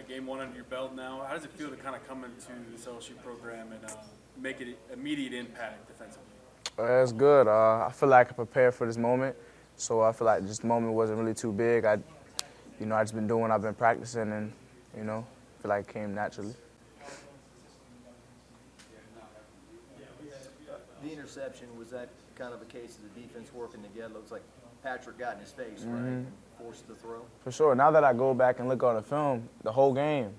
game one under your belt now. How does it feel to kind of come into this LSU program and make an immediate impact defensively? It's good. I feel like I prepared for this moment, so I feel like this moment wasn't really too big. I just been doing what I've been practicing, and feel like it came naturally. The interception, was that kind of a case of the defense working together? Looks like Patrick got in his face, right, and forced the throw? For sure. Now that I go back and look on the film, the whole game,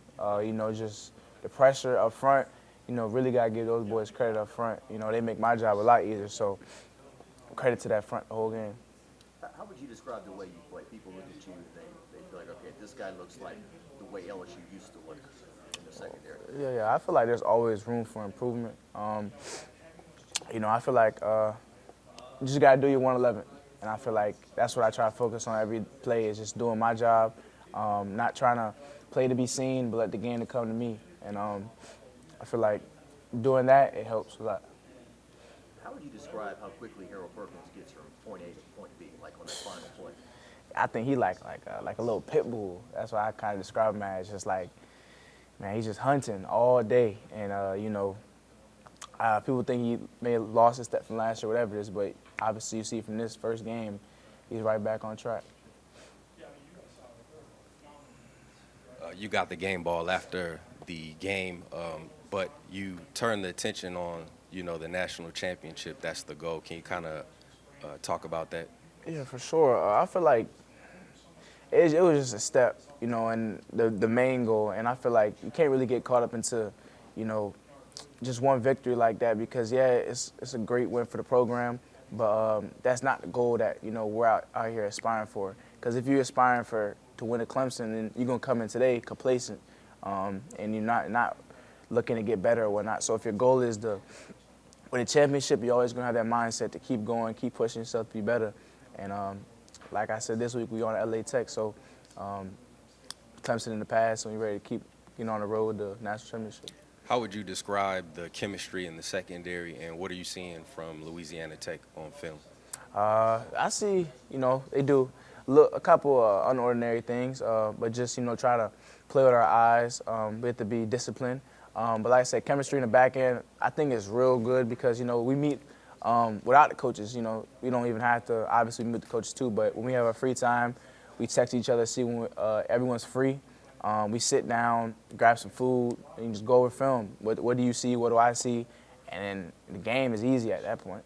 just the pressure up front, really got to give those boys credit up front. They make my job a lot easier, so credit to that front the whole game. How would you describe the way you play? People look at you, they feel like, okay, this guy looks like the way LSU used to look in the secondary. Yeah, I feel like there's always room for improvement. I feel like you just got to do your 111. And I feel like that's what I try to focus on every play is just doing my job, not trying to play to be seen, but let the game to come to me. And I feel like doing that, it helps a lot. How would you describe how quickly Harold Perkins gets from point A to point B, like on the final play? I think he like a little pit bull. That's why I kind of describe him as just like, man, he's just hunting all day. And, people think he may have lost a step from last year, whatever it is, but obviously you see from this first game, he's right back on track. You got the game ball after the game, but you turned the attention on, the national championship. That's the goal. Can you kind of talk about that? Yeah, for sure. I feel like it was just a step, and the main goal. And I feel like you can't really get caught up into, just one victory like that because, yeah, it's a great win for the program, but that's not the goal that, we're out here aspiring for. Because if you're aspiring to win at Clemson, then you're going to come in today complacent, and you're not looking to get better or whatnot. So if your goal is to win a championship, you're always going to have that mindset to keep going, keep pushing yourself to be better. And like I said, this week we on LA Tech, so Clemson in the past, and we're ready to keep on the road to national championship. How would you describe the chemistry in the secondary, and what are you seeing from Louisiana Tech on film? I see, they do a couple unordinary things, but just, try to play with our eyes. We have to be disciplined. But like I said, chemistry in the back end, I think is real good because, we meet without the coaches. We don't even have to, obviously we meet the coaches too, but when we have our free time, we text each other, see when everyone's free. We sit down, grab some food, and just go over film. What do you see? What do I see? And then the game is easy at that point.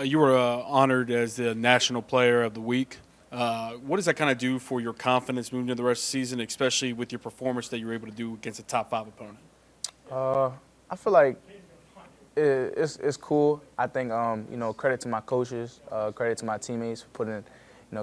You were honored as the National Player of the Week. What does that kind of do for your confidence moving into the rest of the season, especially with your performance that you were able to do against a top 5 opponent? I feel like it's cool. I think, credit to my coaches, credit to my teammates for putting,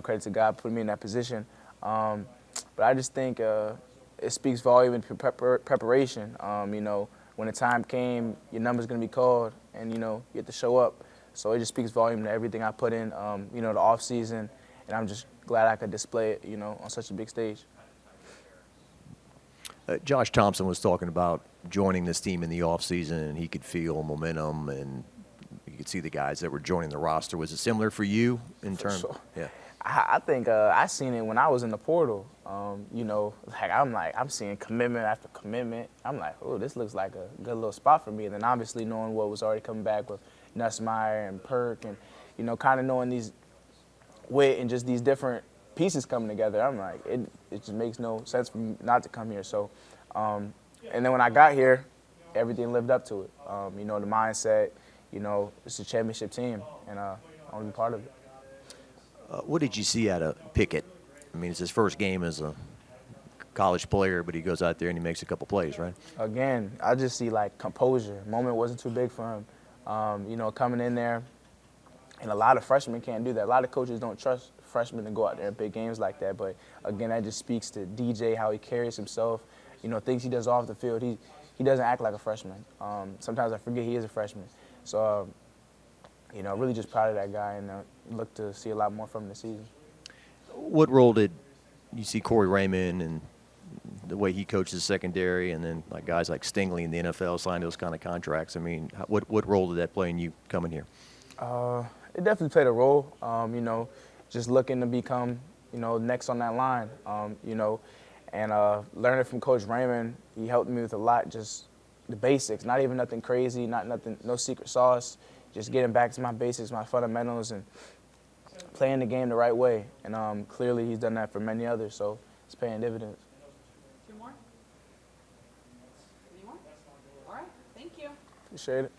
credit to God for putting me in that position. But I just think it speaks volume in preparation. When the time came, your number's going to be called, and, you have to show up. So it just speaks volume to everything I put in, the off season, and I'm just glad I could display it, on such a big stage. Josh Thompson was talking about joining this team in the offseason, and he could feel momentum, and you could see the guys that were joining the roster. Was it similar for you in terms? Sure. Yeah. I think I seen it when I was in the portal. I'm seeing commitment after commitment. I'm like, oh, this looks like a good little spot for me. And then obviously knowing what was already coming back with Nussmeier and Perk, and kind of knowing these wit and just these different pieces coming together, I'm like, it just makes no sense for me not to come here. So, and then when I got here, everything lived up to it. The mindset, it's a championship team, and I want to be part of it. What did you see out of Pickett? I mean, it's his first game as a college player, but he goes out there and he makes a couple plays, right? Again, I just see, composure. Moment wasn't too big for him. Coming in there, and a lot of freshmen can't do that. A lot of coaches don't trust freshmen to go out there in big games like that. But, again, that just speaks to DJ, how he carries himself, things he does off the field. He doesn't act like a freshman. Sometimes I forget he is a freshman. So, really just proud of that guy and look to see a lot more from him this season. What role did you see Corey Raymond and the way he coaches secondary, and then guys like Stingley in the NFL sign those kind of contracts? I mean, what role did that play in you coming here? It definitely played a role. Just looking to become, next on that line. And learning from Coach Raymond, he helped me with a lot, just the basics, not even nothing crazy, no secret sauce, just getting back to my basics, my fundamentals, and playing the game the right way. And clearly he's done that for many others, so it's paying dividends. Two more? Any more? All right. Thank you. Appreciate it.